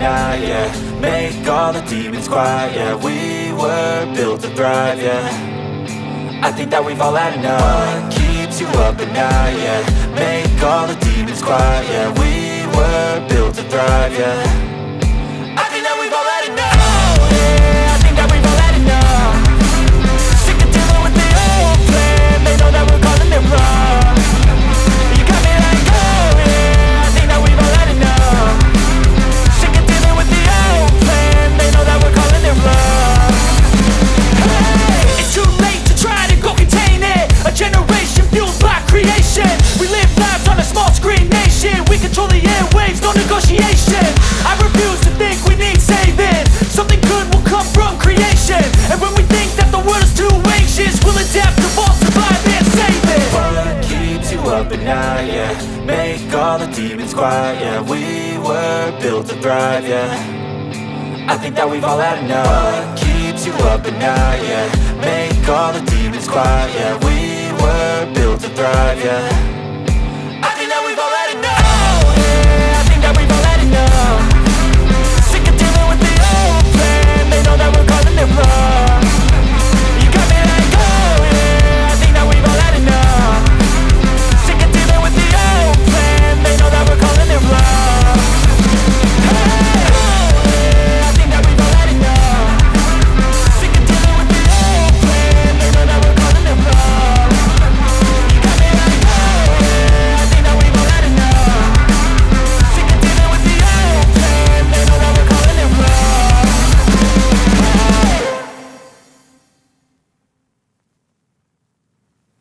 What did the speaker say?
night, yeah. Make all the demons quiet, yeah. We were built to thrive, yeah. I think that we've all had enough. What keeps you up at night, yeah. Make all the demons quiet, yeah. We were built to thrive, yeah. I think that we've all had enough. Oh, yeah, I think that we've all had enough. Sick of dealing with the old plan. They know that we're calling it wrong. You got me like, oh, yeah, I think that we've all had enough. Sick of dealing with the old plan. They know that we're calling it wrong. Hey, it's too late to try to go contain it. A generation fueled by creation. We live lives on a small screen nation. We control the airwaves, no negotiation. I refuse to think we need saving. Something good will come from creation. And when we think that the world is too anxious, we'll adapt, evolve, survive and save it. What keeps you up at night, yeah. Make all the demons quiet, yeah. We were built to thrive, yeah. I think that we've all had enough. What keeps you up at night, yeah. Make all the demons quiet, yeah. We were built to thrive, yeah.